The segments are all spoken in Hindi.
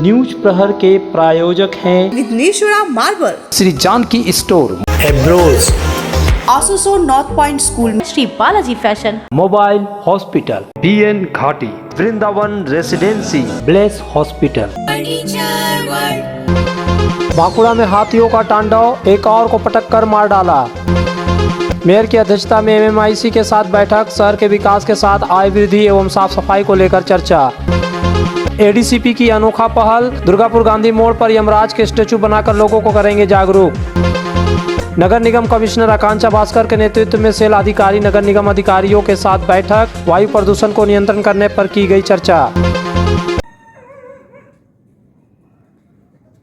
न्यूज प्रहर के प्रायोजक हैं विघ्नेश्वरा मार्बल, श्री जानकी स्टोर, एब्रोज, आसोसो नॉर्थ पॉइंट स्कूल में Shri Balaji fashion, mobile hospital, BN Ghati, Vrindavan residency, bless hospital. Bankura में हाथियों का तांडव, एक और को पटक कर मार डाला। मेयर की अध्यक्षता में MMIC के साथ बैठक, शहर के विकास के साथ आय वृद्धि एवं साफ सफाई को लेकर चर्चा। ADCP की अनोखा पहल, दुर्गापुर गांधी मोड़ पर यमराज के स्टेचू बनाकर लोगों को करेंगे जागरूक। नगर निगम कमिश्नर आकांक्षा भास्कर के नेतृत्व में सेल अधिकारी नगर निगम अधिकारियों के साथ बैठक, वायु प्रदूषण को नियंत्रण करने पर की गई चर्चा।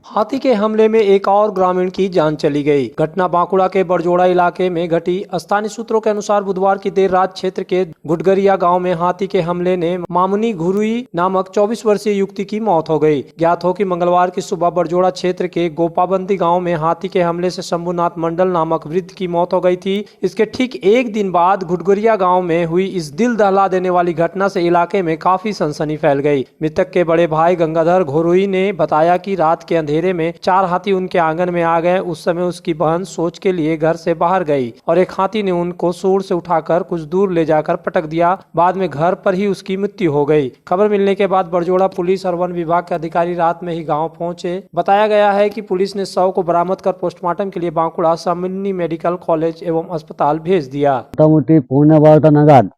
हाथी के हमले में एक और ग्रामीण की जान चली गई। घटना बांकुड़ा के बड़जोड़ा इलाके में घटी। स्थानीय सूत्रों के अनुसार बुधवार की देर रात क्षेत्र के गुडगरिया गांव में हाथी के हमले ने मामुनी घुरुई नामक 24 वर्षीय युवती की मौत हो गई। ज्ञात हो कि मंगलवार की सुबह बड़जोड़ा क्षेत्र के गोपाबंदी गाँव में हाथी के हमले से शंभुनाथ मंडल नामक वृद्ध की मौत हो गई थी। इसके ठीक एक दिन बाद गुडगरिया गाँव में हुई इस दिल दहला देने वाली घटना से इलाके में काफी सनसनी फैल गई। मृतक के बड़े भाई गंगाधर घुरुई ने बताया कि रात के अंधेरे में 4 हाथी उनके आंगन में आ गए। उस समय उसकी बहन सोच के लिए घर से बाहर गई और एक हाथी ने उनको सूंड से उठाकर कुछ दूर ले जाकर पटक दिया। बाद में घर पर ही उसकी मृत्यु हो गई। खबर मिलने के बाद बड़जोड़ा पुलिस और वन विभाग के अधिकारी रात में ही गांव पहुंचे। बताया गया है कि पुलिस ने शव को बरामद कर पोस्टमार्टम के लिए बांकुड़ा सामान्य मेडिकल कॉलेज एवं अस्पताल भेज दिया। मोटामुटी 11:15 नागाद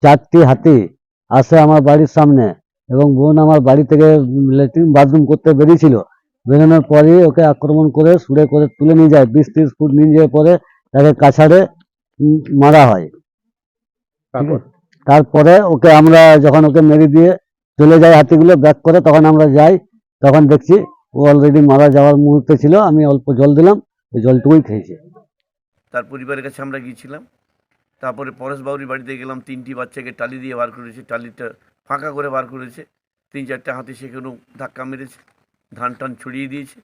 4টি হাতি আসে আমার বাড়ির সামনে এবং বোন আমার বাড়ি থেকে ল্যাট্রিন বাথরুম করতে বেরিয়েছিল। বেরোনোর পরে ওকে আক্রমণ করে সুরে করে তুলে নিয়ে যায়। 20-30 ফুট নিয়ে যাওয়ার পরে তাকে কাছাড়ে মারা হয়। তারপরে ওকে আমরা যখন ওকে মেরে দিয়ে চলে যায় হাতিগুলো ব্যাক করে, তখন আমরা যাই, তখন দেখছি ও অলরেডি মারা যাওয়ার মুহূর্তে ছিল। আমি অল্প জল দিলাম, ওই জলটুকুই খেয়েছে। তার পরিবারের কাছে আমরা গিয়েছিলাম। তারপরে পরেশ বাবুর বাড়িতে গেলাম। 3টি বাচ্চাকে টালি দিয়ে বার করেছে, টালিটা ফাঁকা করে বার করেছে। 3-4টে হাতি সেখানেও ধাক্কা মেরেছে, ধান টান ছড়িয়ে দিয়েছে।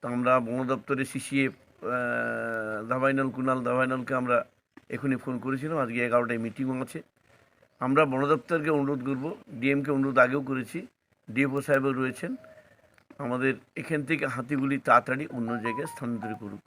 তো আমরা বন দপ্তরে CCF দাভাইনল কুনাল দাভাইনলকে আমরা এখনই ফোন করেছিলাম। আজকে 11টায় মিটিং আছে। আমরা বন দপ্তরকে অনুরোধ করব, ডিএমকে অনুরোধ আগেও করেছি, ডিএফও সাহেবও রয়েছেন, আমাদের এখান থেকে হাতিগুলি তাড়াতাড়ি অন্য জায়গায় স্থানান্তরিত করুক।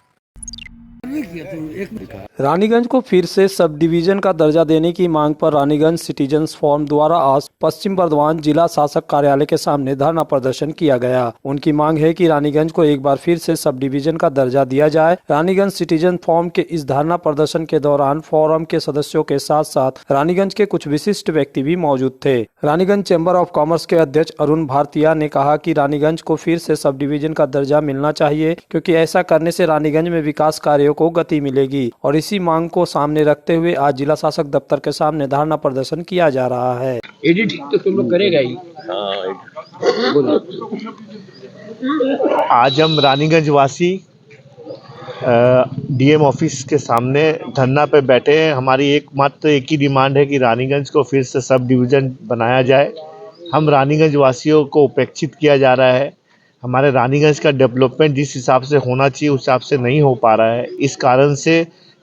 रानीगंज को फिर से सब डिवीजन का दर्जा देने की मांग पर रानीगंज सिटीजन्स फोरम द्वारा आज पश्चिम बर्धमान जिला शासक कार्यालय के सामने धरना प्रदर्शन किया गया। उनकी मांग है कि रानीगंज को एक बार फिर से सब डिवीजन का दर्जा दिया जाए। रानीगंज सिटीजन फोरम के इस धरना प्रदर्शन के दौरान फोरम के सदस्यों के साथ साथ रानीगंज के कुछ विशिष्ट व्यक्ति भी मौजूद थे। रानीगंज चैम्बर ऑफ कॉमर्स के अध्यक्ष अरुण भारतीया ने कहा कि रानीगंज को फिर से सब डिवीजन का दर्जा मिलना चाहिए, क्योंकि ऐसा करने से रानीगंज में विकास कार्यों को गति मिलेगी। और इसी मांग को सामने रखते हुए आज जिला शासक दफ्तर के सामने धरना प्रदर्शन किया जा रहा है। एडिटिंग तो तुम लोग करेगा ही। आज हम रानीगंज वासी DM ऑफिस के सामने धरना पे बैठे हैं। हमारी एकमात्र एक ही डिमांड है कि रानीगंज को फिर से सब डिवीज़न बनाया जाए। हम रानीगंज वासियों को उपेक्षित किया जा रहा है। हमारे रानीगंज का डेवलपमेंट जिस हिसाब से होना चाहिए उस हिसाब से नहीं हो पा रहा है। इस कारण से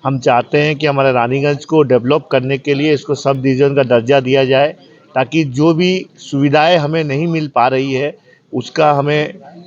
हम चाहते हैं कि हमारे रानीगंज को डेवलप करने के लिए इसको सब डिवीज़न का दर्जा दिया जाए, ताकि जो भी सुविधाएं हमें नहीं मिल पा रही है उसका हमें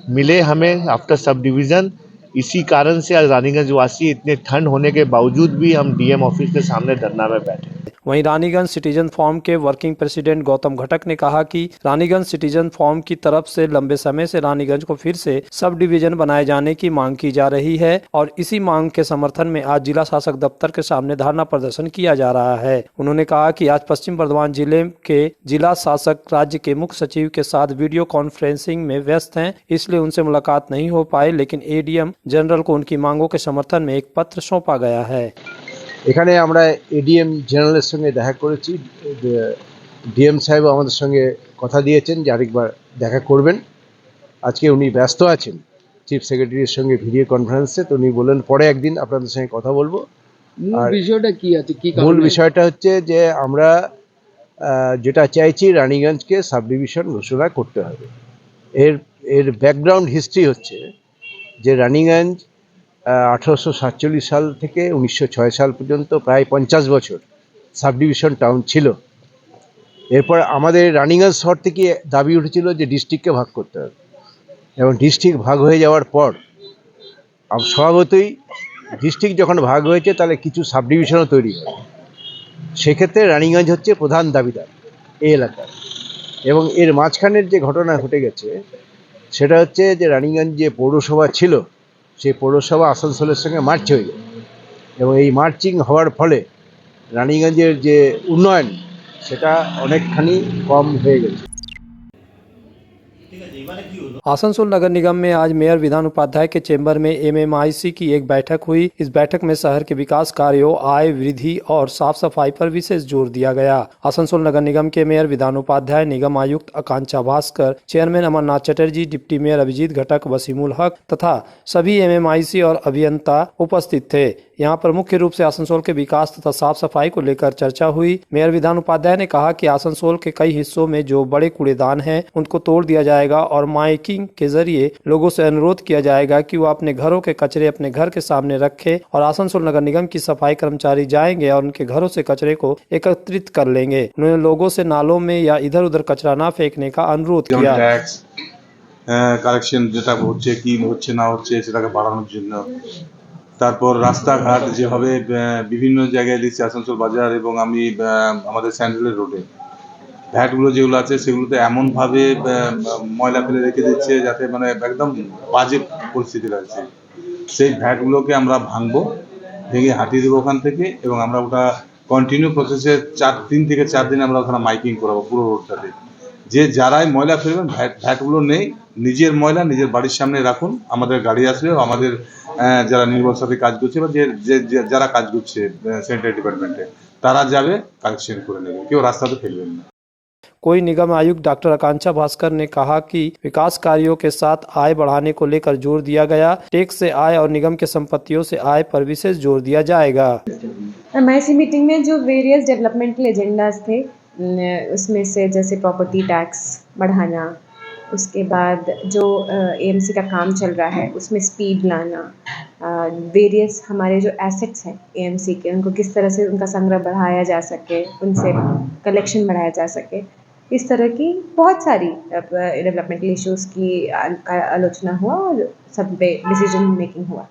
मिले हमें आफ्टर सब डिवीज़न। इसी कारण से आज रानीगंज वासी इतने ठंड होने के बावजूद भी हम DM ऑफिस के सामने धरना में बैठे। वहीं रानीगंज सिटीजन फोरम के वर्किंग प्रेसिडेंट गौतम घटक ने कहा कि रानीगंज सिटीजन फोरम की तरफ से लंबे समय से रानीगंज को फिर से सब डिवीजन बनाए जाने की मांग की जा रही है और इसी मांग के समर्थन में आज जिला शासक दफ्तर के सामने धरना प्रदर्शन किया जा रहा है। उन्होंने कहा कि आज पश्चिम बर्धमान जिले के जिला शासक राज्य के मुख्य सचिव के साथ वीडियो कॉन्फ्रेंसिंग में व्यस्त हैं, इसलिए उनसे मुलाकात नहीं हो पाए, लेकिन ADM जनरल को उनकी मांगों के समर्थन में एक पत्र सौंपा गया है। এখানে আমরা ADM জেনারেলের সঙ্গে দেখা করেছি। DM সাহেব আমাদের সঙ্গে কথা দিয়েছেন যে আরেকবার দেখা করবেন। আজকে উনি ব্যস্ত আছেন চিফ সেক্রেটারির সঙ্গে ভিডিও কনফারেন্সে, তো উনি বললেন পরে একদিন আপনাদের সঙ্গে কথা বলবো। মূল বিষয়টা কি আছে, কি মূল বিষয়টা হচ্ছে যে আমরা যেটা চাইছি রানীগঞ্জকে সাব ডিভিশন ঘোষণা করতে হবে। এর ব্যাকগ্রাউন্ড হিস্ট্রি হচ্ছে যে রানীগঞ্জ 1847 সাল থেকে 1906 সাল পর্যন্ত প্রায় 50 বছর সাব ডিভিশন টাউন ছিল। এরপর আমাদের রানীগঞ্জ শহর থেকে দাবি উঠেছিল যে ডিস্ট্রিক্টকে ভাগ করতে হবে। এবং ডিস্ট্রিক্ট ভাগ হয়ে যাওয়ার পর স্বভাবতই ডিস্ট্রিক্ট যখন ভাগ হয়েছে তাহলে কিছু সাব ডিভিশনও তৈরি হয়। সেক্ষেত্রে রানীগঞ্জ হচ্ছে প্রধান দাবিদার এই এলাকার। এবং এর মাঝখানের যে ঘটনা ঘটে গেছে সেটা হচ্ছে যে রানীগঞ্জ যে পৌরসভা ছিল সেই পৌরসভা আসানসোলের সঙ্গে মার্চ হয়ে যায় এবং এই মার্চিং হওয়ার ফলে রানীগঞ্জের যে উন্নয়ন সেটা অনেকখানি কম হয়ে গেছে। आसनसोल नगर निगम में आज मेयर विधान उपाध्याय के चेंबर में एमएमआईसी की एक बैठक हुई। इस बैठक में शहर के विकास कार्यों, आय वृद्धि और साफ सफाई पर विशेष जोर दिया गया। आसनसोल नगर निगम के मेयर विधान उपाध्याय, निगम आयुक्त Akanksha Bhaskar, chairman Amarnath Chatterjee, deputy mayor Abhijit Ghatak, Wasimul हक तथा सभी एमएमआईसी और अभियंता उपस्थित थे। यहाँ पर मुख्य रूप से आसनसोल के विकास तथा साफ सफाई को लेकर चर्चा हुई। मेयर विधान उपाध्याय ने कहा कि आसनसोल के कई हिस्सों में जो बड़े कूड़ेदान हैं उनको तोड़ दिया जाएगा और माइकिंग के जरिए लोगों से अनुरोध किया जाएगा कि वो अपने घरों के कचरे अपने घर के सामने रखें और आसनसोल नगर निगम की सफाई कर्मचारी जाएंगे और उनके घरों से कचरे को एकत्रित कर लेंगे। उन्होंने लोगों से नालों में या इधर उधर कचरा न फेंकने का अनुरोध किया। ট্যাক্স কালেকশন যেটা হচ্ছে কি হচ্ছে না হচ্ছে সেটাকে বাড়ানোর জন্য, তারপর রাস্তাঘাট যেভাবে বিভিন্ন জায়গায় দিচ্ছে আসানসোল বাজার এবং আমি আমাদের স্যান্ডেলের রোডে ভ্যাটগুলো যেগুলো আছে সেগুলোতে এমনভাবে ময়লা ফেলে রেখে দিচ্ছে যাতে মানে একদম বাজে পরিস্থিতি লাগছে। সেই ভ্যাটগুলোকে আমরা ভাঙবো, ভেঙে হাঁটিয়ে দেবো ওখান থেকে এবং আমরা ওটা কন্টিনিউ প্রসেসে 3 থেকে 4 দিন আমরা ওখানে মাইকিং করাবো পুরো রোডটাতে। যে যারাই ময়লা ফেলবেন ভ্যাটগুলো নেই, নিজের ময়লা নিজের বাড়ির সামনে রাখুন, আমাদের গাড়ি আসবে, আমাদের যারা নির্মল সাথে কাজ করছে বা যারা কাজ করছে স্যানিটারি ডিপার্টমেন্টে তারা যাবে কালেকশন করে নেবে, কেউ রাস্তাতে ফেলবেন না। कोई निगम आयुक्त डॉक्टर आकांक्षा भास्कर ने कहा कि विकास कार्यों के साथ आय बढ़ाने को लेकर जोर दिया गया। टैक्स से आय और निगम के संपत्तियों से आय पर विशेष जोर दिया जाएगा। एमआईसी मीटिंग में जो वेरियस डेवलपमेंटल एजेंडाज थे उसमें से जैसे प्रॉपर्टी टैक्स बढ़ाना, उसके बाद जो एएमसी का काम चल रहा है उसमें स्पीड लाना, वेरियस हमारे जो एसेट्स हैं एएमसी के उनको किस तरह से उनका संग्रह बढ़ाया जा सके, उनसे कलेक्शन बढ़ाया जा सके, इस तरह की बहुत सारी डेवलपमेंटल इश्यूज़ की आलोचना हुआ और सब पे डिसीजन मेकिंग हुआ।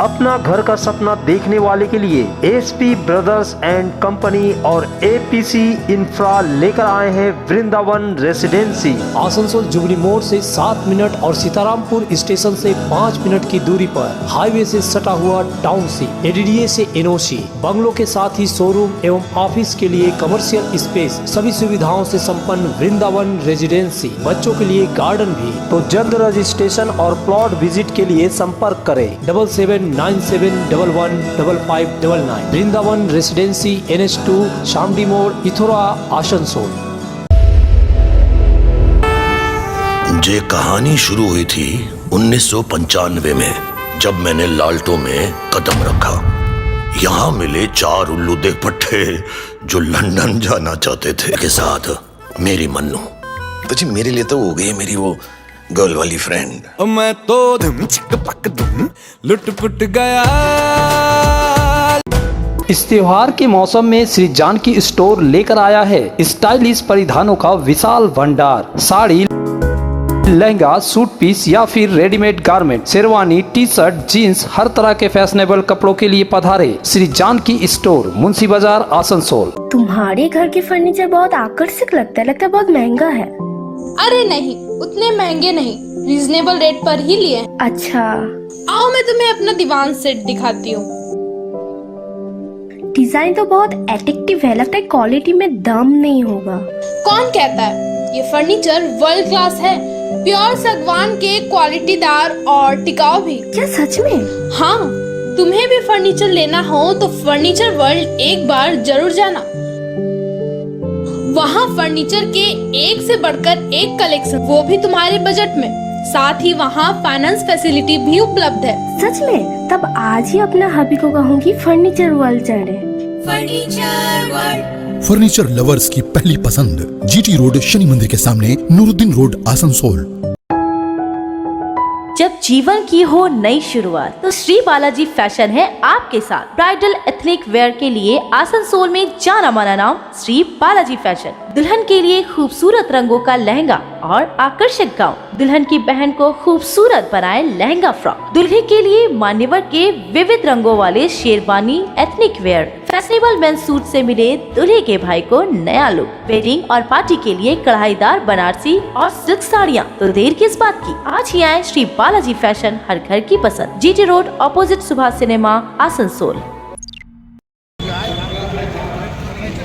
अपना घर का सपना देखने वाले के लिए एसपी ब्रदर्स एंड कंपनी और एपीसी इंफ्रा लेकर आए हैं वृंदावन रेसिडेंसी। आसनसोल जुबली मोड़ से 7 मिनट और सीतारामपुर स्टेशन से 5 मिनट की दूरी पर हाईवे से सटा हुआ टाउनशिप, एडीडीए से एनओसी, बंगलों के साथ ही शोरूम एवं ऑफिस के लिए कमर्शियल स्पेस, सभी सुविधाओं से संपन्न वृंदावन रेजिडेंसी। बच्चों के लिए गार्डन भी। तो जल्द रजिस्ट्रेशन और प्लॉट विजिट के लिए संपर्क करें 7797115599। वृंदावन रेसिडेंसी, NH2, शामडी मोड़, इथोरा, आसनसोल। ये कहानी शुरू हुई थी 1995 में, जब मैंने लाल्टो में कदम रखा। यहाँ मिले 4 उल्लू देख पट्टे जो लंदन जाना चाहते थे। के साथ मेरी मन्नू तो जी मेरे लिए तो हो गई मेरी वो गर्ल वाली फ्रेंड। मैं तो धुम छिक पक धुम लुट पुट गया। इस त्योहार के मौसम में श्री जानकी स्टोर लेकर आया है स्टाइलिश परिधानों का विशाल भंडार। साड़ी, लहंगा, सूट पीस या फिर readymade garment, sherwani, T shirt, jeans, हर तरह के फैशनेबल कपड़ों के लिए पधारे श्री जानकी स्टोर, मुंशी बाजार, आसनसोल। तुम्हारे घर के फर्नीचर बहुत आकर्षक लगता है बहुत महंगा है। अरे नहीं, उतने महंगे नहीं, रीजनेबल रेट पर ही लिए। अच्छा, आओ मैं तुम्हें अपना दीवान सेट दिखाती हूँ। डिजाइन तो बहुत एट्रैक्टिव है, लगता है क्वालिटी में दम नहीं होगा। कौन कहता है? ये फर्नीचर वर्ल्ड क्लास है, प्योर सागवान के, क्वालिटीदार और टिकाऊ भी। क्या सच में? हाँ, तुम्हें भी फर्नीचर लेना हो तो फर्नीचर वर्ल्ड एक बार जरूर जाना। वहाँ फर्नीचर के एक से बढ़कर एक कलेक्शन, वो भी तुम्हारे बजट में। साथ ही वहाँ फाइनेंस फैसिलिटी भी उपलब्ध है। सच में? तब आज ही अपना हबी को कहूँगी फर्नीचर वर्ल्ड चढ़े। फर्नीचर वर्ल्ड, फर्नीचर लवर्स की पहली पसंद, जीटी रोड, शनि मंदिर के सामने, नूरुद्दीन रोड, आसनसोल। जब जीवन की हो नई शुरुआत तो श्री बालाजी फैशन है आपके साथ। ब्राइडल एथनिक वेयर के लिए आसनसोल में जाना माना नाम श्री बालाजी फैशन। दुल्हन के लिए खूबसूरत रंगों का लहंगा और आकर्षक गाउन, दुल्हन की बहन को खूबसूरत बनाए लहंगा फ्रॉक, दुल्हे के लिए मान्यवर के विविध रंगों वाले sherwani ethnic wear, fashionable men's suit से मिले दूल्हे के भाई को नया लुक, वेडिंग और पार्टी के लिए कढ़ाईदार बनारसी और सिल्क साड़ियाँ। तो देर किस बात की, आज ही आए श्री बालाजी फैशन, हर घर की पसंद, GT road opposite Subhash cinema, Asansol.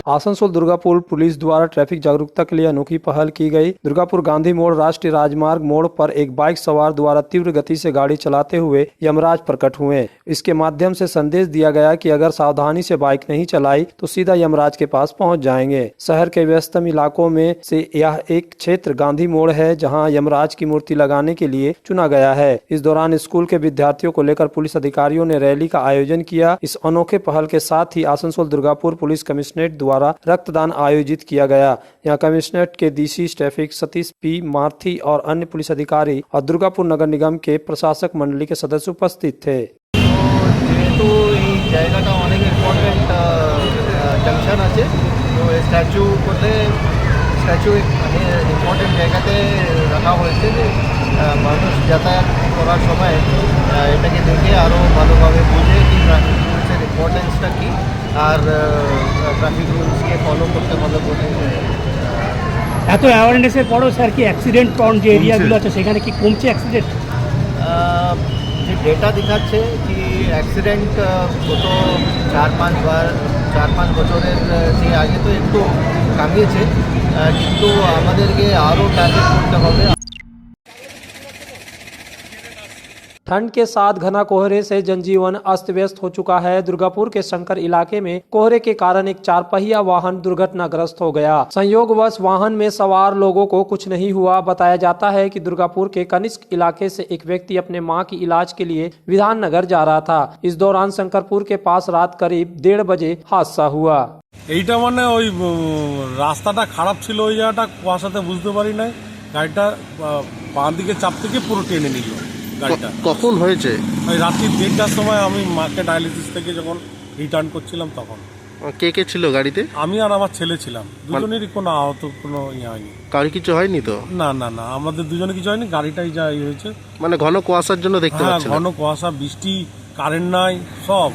Asansol Durgapur police द्वारा ट्रैफिक जागरूकता के लिए अनोखी पहल की गई। दुर्गापुर गांधी मोड़ राष्ट्रीय राजमार्ग मोड़ पर एक बाइक सवार द्वारा तीव्र गति से गाड़ी चलाते हुए यमराज प्रकट हुए। इसके माध्यम से संदेश दिया गया कि अगर सावधानी से बाइक नहीं चलाई तो सीधा यमराज के पास पहुंच जाएंगे। शहर के व्यस्तम इलाकों में से यह एक क्षेत्र गांधी मोड़ है जहाँ यमराज की मूर्ति लगाने के लिए चुना गया है। इस दौरान स्कूल के विद्यार्थियों को लेकर पुलिस अधिकारियों ने रैली का आयोजन किया। इस अनोखे पहल के साथ ही आसनसोल दुर्गापुर पुलिस कमिश्नरेट द्वारा रक्तदान आयोजित किया गया। यहाँ कमिश्नरेट के डीसी ट्रैफिक सतीश पी मार्थी और अन्य पुलिस अधिकारी और दुर्गापुर नगर निगम के प्रशासक मंडली के सदस्य उपस्थित थे। যেহেতু এই জায়গাটা অনেক ইম্পর্টেন্ট জাংশন আছে, তো স্ট্যাচু করতে স্ট্যাচু মানে ইম্পর্টেন্ট জায়গাতে রাখা হয়েছে যে মানুষ যাতায়াত করার সময় এটাকে দেখে আরও ভালোভাবে বুঝে কি ট্রাফিক রুলসের ইম্পর্টেন্সটা কী আর ট্রাফিক রুলসকে ফলো করতে হবে বলে। এত অ্যাওয়ারনেসের পরও স্যার কি অ্যাক্সিডেন্ট প্রন যে এরিয়াগুলো আছে সেখানে কি কমছে অ্যাক্সিডেন্ট? যে ডেটা দেখাচ্ছে কি অ্যাক্সিডেন্ট গত 4-5 বছরের যে আগে তো একটু কমিয়েছে, কিন্তু আমাদেরকে আরও টার্গেট করতে হবে। ठंड के साथ घना कोहरे से जनजीवन अस्त व्यस्त हो चुका है। दुर्गापुर के शंकर इलाके में कोहरे के कारण एक 4 पहिया वाहन दुर्घटनाग्रस्त हो गया। संयोगवश वाहन में सवार लोगों को कुछ नहीं हुआ। बताया जाता है कि दुर्गापुर के कनिष्क इलाके से एक व्यक्ति अपने मां की इलाज के लिए विधाननगर जा रहा था। इस दौरान शंकरपुर के पास रात करीब 1:30 बजे हादसा हुआ। এইটা মানে ওই রাস্তাটা খারাপ ছিল, ওই জায়গাটা কুয়াশাতে বুঝতে পারি নাই, গাড়িটা বাঁ দিকে চাপ থেকে পুরো টেনে নিল গাড়িটা। কখন হয়েছে? ওই রাত্রি 1:30টার সময় আমি মাকে ডায়ালিসিস থেকে যখন রিটার্ন করছিলাম তখন। কে কে ছিল গাড়িতে? আমি আর আমার ছেলে ছিলাম, দুজনেরই কোনো আহত কোনো ইয়ে হয়নি। কারো কিছু হয়নি তো? না না না, আমাদের দুজনে কিছু হয়নি, গাড়িটাই যা ইয়ে হয়েছে। মানে ঘন কুয়াশার জন্য দেখতে পাচ্ছি। ঘন কুয়াশা, বৃষ্টি, কারেন্ট নাই, সব।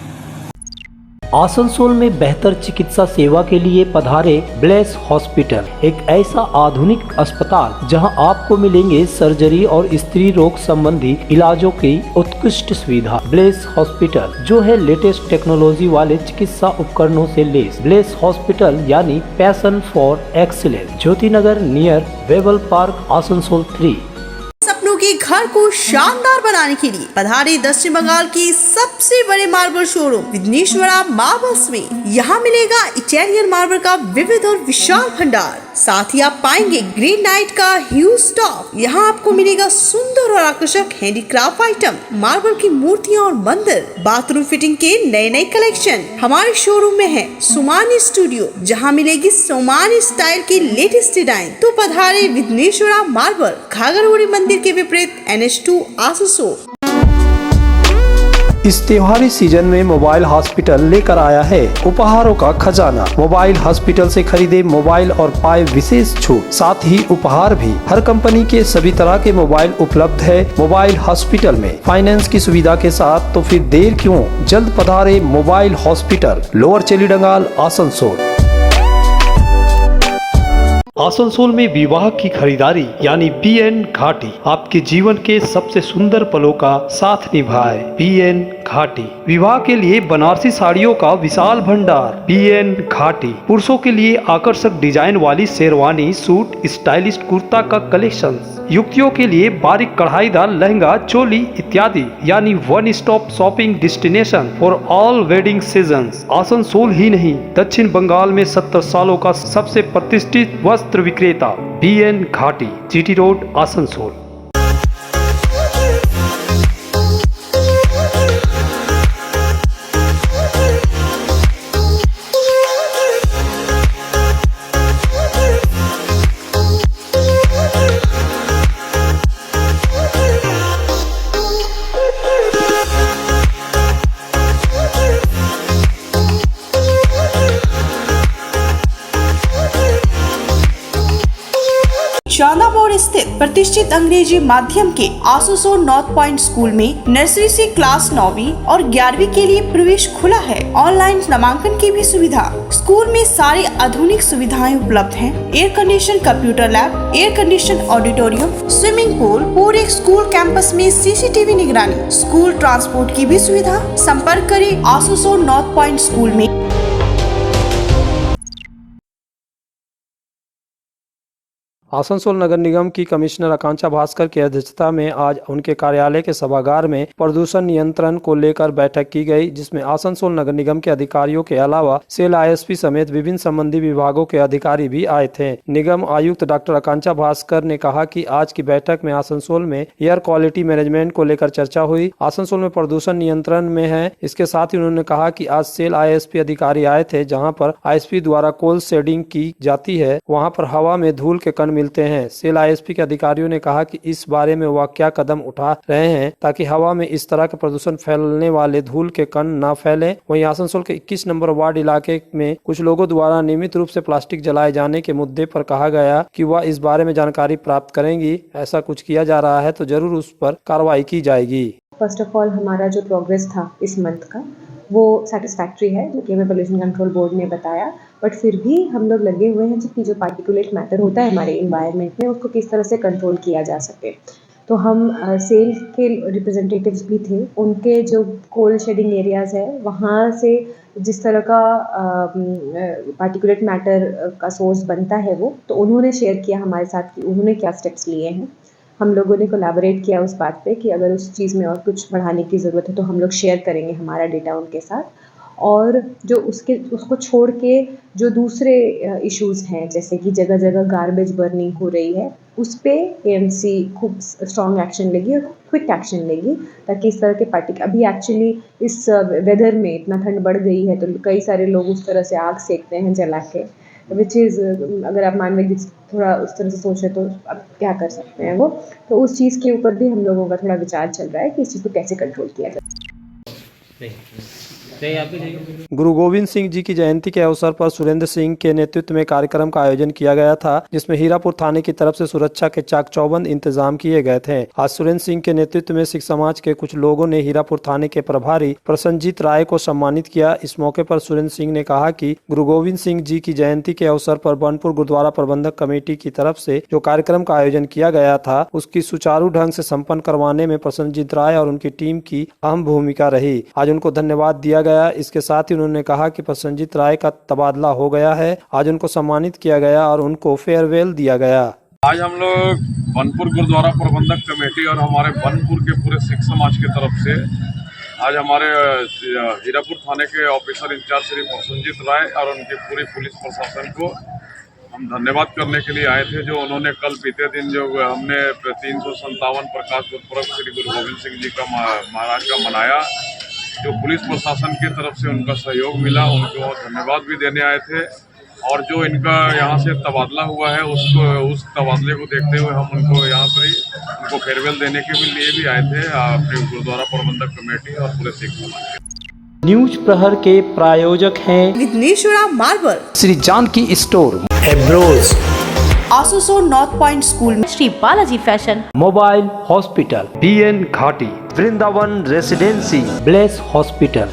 आसनसोल में बेहतर चिकित्सा सेवा के लिए पधारे ब्लेस हॉस्पिटल, एक ऐसा आधुनिक अस्पताल जहां आपको मिलेंगे सर्जरी और स्त्री रोग संबंधी इलाजों की उत्कृष्ट सुविधा। ब्लेस हॉस्पिटल जो है लेटेस्ट टेक्नोलॉजी वाले चिकित्सा उपकरणों से लेस। ब्लेस हॉस्पिटल यानी passion for excellence, Jyoti Nagar near Webel park, Asansol 3। सपनों के घर को शानदार बनाने के लिए पधारे दक्षिण बंगाल की सबसे बड़े मार्बल शोरूम विघ्नेश्वरा मार्बल्स में। यहाँ मिलेगा इटालियन मार्बल का विविध और विशाल भंडार, साथ ही आप पाएंगे ग्रेनाइट का ह्यूज स्टॉक। यहाँ आपको मिलेगा सुंदर और आकर्षक हैंडीक्राफ्ट आइटम, मार्बल की मूर्तियाँ और मंदिर, बाथरूम फिटिंग के नए नए कलेक्शन। हमारे शोरूम में है सोमानी स्टूडियो, जहाँ मिलेगी सोमानी स्टाइल की लेटेस्ट डिजाइन। तो पधारे विघ्नेश्वरा मार्बल, घाघरगुड़ी मंदिर के विपरीत NH2 आसनसोल। इस त्योहारी सीजन में मोबाइल हॉस्पिटल लेकर आया है उपहारों का खजाना। मोबाइल हॉस्पिटल से खरीदे मोबाइल और पाए विशेष छूट, साथ ही उपहार भी। हर कंपनी के सभी तरह के मोबाइल उपलब्ध है मोबाइल हॉस्पिटल में, फाइनेंस की सुविधा के साथ। तो फिर देर क्यों, जल्द पधारे mobile hospital, lower Chelidangal, Asansol. Asansol में विवाह की खरीदारी यानी BN घाटी आपके जीवन के सबसे सुंदर पलों का साथ निभाए। BN घाटी विवाह के लिए बनारसी साड़ियों का विशाल भंडार। BN घाटी पुरुषों के लिए आकर्षक डिजाइन वाली शेरवानी, सूट, स्टाइलिश कुर्ता का कलेक्शन, युवतियों के लिए बारीक कढ़ाईदार लहंगा, चोली इत्यादि, यानी one stop shopping destination for all wedding seasons. Asansol ही नहीं, दक्षिण बंगाल में 70 सालों का सबसे प्रतिष्ठित वस्त्र विक्रेता BN घाटी, GT रोड, आसनसोल। चांदा मोड़ स्थित प्रतिष्ठित अंग्रेजी माध्यम के आसुसो नॉर्थ पॉइंट स्कूल में नर्सरी से क्लास 9वीं और 11वीं के लिए प्रवेश खुला है। ऑनलाइन नामांकन की भी सुविधा। स्कूल में सारी आधुनिक सुविधाएं उपलब्ध हैं। Air condition computer lab, air condition auditorium, swimming pool, पूरे स्कूल कैंपस में सीसीटीवी निगरानी, स्कूल ट्रांसपोर्ट की भी सुविधा। संपर्क करें आसुसो नॉर्थ पॉइंट स्कूल में। आसनसोल नगर निगम की कमिश्नर आकांक्षा भास्कर की अध्यक्षता में आज उनके कार्यालय के सभागार में प्रदूषण नियंत्रण को लेकर बैठक की गई, जिसमें आसनसोल नगर निगम के अधिकारियों के अलावा सेल आईएसपी समेत विभिन्न संबंधी विभागों के अधिकारी भी आए थे। निगम आयुक्त डॉक्टर आकांक्षा भास्कर ने कहा कि आज की बैठक में आसनसोल में एयर क्वालिटी मैनेजमेंट को लेकर चर्चा हुई। आसनसोल में प्रदूषण नियंत्रण में है। इसके साथ ही उन्होंने कहा कि आज सेल आईएसपी अधिकारी आए थे, जहाँ पर आईएसपी द्वारा कोल शेडिंग की जाती है, वहाँ पर हवा में धूल के कण मिलते हैं। सेल आईएसपी के अधिकारियों ने कहा कि इस बारे में वह क्या कदम उठा रहे हैं ताकि हवा में इस तरह के प्रदूषण फैलने वाले धूल के कण न फैले। वहीं आसनसोल के 21 नंबर वार्ड इलाके में कुछ लोगों द्वारा नियमित रूप से प्लास्टिक जलाए जाने के मुद्दे पर कहा गया कि वह इस बारे में जानकारी प्राप्त करेंगी। ऐसा कुछ किया जा रहा है तो जरूर उस पर कार्रवाई की जाएगी। फर्स्ट ऑफ ऑल हमारा जो प्रोग्रेस था इस मंथ का वो सेटिस्फैक्ट्री है, जो कि हमें पोल्यूशन कंट्रोल बोर्ड ने बताया। बट फिर भी हम लोग लगे हुए हैं कि जो पार्टिकुलेट मैटर होता है हमारे इन्वायरमेंट में, उसको किस तरह से कंट्रोल किया जा सके। तो हम सेल के रिप्रेजेंटेटिव्स भी थे, उनके जो कोल शेडिंग एरियाज़ है वहाँ से जिस तरह का पार्टिकुलेट मैटर का सोर्स बनता है वो, तो उन्होंने शेयर किया हमारे साथ कि उन्होंने क्या स्टेप्स लिए हैं। हम लोगों ने कोलैबोरेट किया उस बात पे कि अगर उस चीज़ में और कुछ बढ़ाने की ज़रूरत है तो हम लोग शेयर करेंगे हमारा डेटा उनके साथ। और जो उसको छोड़ के जो दूसरे इश्यूज़ हैं, जैसे कि जगह जगह गार्बेज बर्निंग हो रही है, उस पे एएमसी खूब स्ट्रॉन्ग एक्शन लेगी और क्विक एक्शन लेगी, ताकि इस तरह के अभी एक्चुअली इस वेदर में इतना ठंड बढ़ गई है तो कई सारे लोग उस तरह से आग सेकते हैं जला के, विच इज़ अगर आप मानवीय थोड़ा उस तरह से सोचें तो अब क्या कर सकते हैं वो। तो उस चीज़ के ऊपर भी हम लोगों का थोड़ा विचार चल रहा है कि इस चीज़ को कैसे कंट्रोल किया जाए। गुरु गोविंद सिंह जी की जयंती के अवसर पर सुरेंद्र सिंह के नेतृत्व में कार्यक्रम का आयोजन किया गया था, जिसमें हीरापुर थाने की तरफ से सुरक्षा के चाक चौबंद इंतजाम किए गए थे। आज सुरेंद्र सिंह के नेतृत्व में सिख समाज के कुछ लोगों ने हीरापुर थाने के प्रभारी प्रसन्नजीत राय को सम्मानित किया। इस मौके पर सुरेंद्र सिंह ने कहा कि गुरु गोविंद सिंह जी की जयंती के अवसर पर बनपुर गुरुद्वारा प्रबंधक कमेटी की तरफ से जो कार्यक्रम का आयोजन किया गया था, उसकी सुचारू ढंग से संपन्न करवाने में प्रसन्नजीत राय और उनकी टीम की अहम भूमिका रही। आज उनको धन्यवाद दिया गया। इसके साथ ही उन्होंने कहा कि प्रसन्नजीत राय का तबादला हो गया है। आज उनको सम्मानित किया गया और उनको फेयरवेल दिया गया। आज हम लोग बनपुर गुरुद्वारा प्रबंधक कमेटी और हमारे बनपुर के पूरे सिख समाज की तरफ से आज हमारे हीरापुर थाने के ऑफिसर इंचार्ज श्री प्रसन्नजीत राय और उनकी पूरी पुलिस प्रशासन को हम धन्यवाद करने के लिए आए थे। जो उन्होंने कल बीते दिन जो हमने 357 प्रकाश गुरुपुरब श्री गुरु गोविंद सिंह जी का महाराज का मनाया, जो पुलिस प्रशासन की तरफ से उनका सहयोग मिला, उनको धन्यवाद भी देने आए थे। और जो इनका यहाँ से तबादला हुआ है उस तबादले को देखते हुए हम उनको यहाँ पर ही उनको फेयरवेल देने के लिए भी आए थे, अपने गुरुद्वारा प्रबंधक कमेटी और पूरे सिख समाज के। न्यूज प्रहर के प्रायोजक हैं विघ्नेश्वरा मार्बल, श्री जानकी स्टोर, एब्रोज, आसुसो नॉर्थ पॉइंट स्कूल में Shri Balaji fashion, mobile hospital, BN Ghati, Vrindavan residency, bless hospital.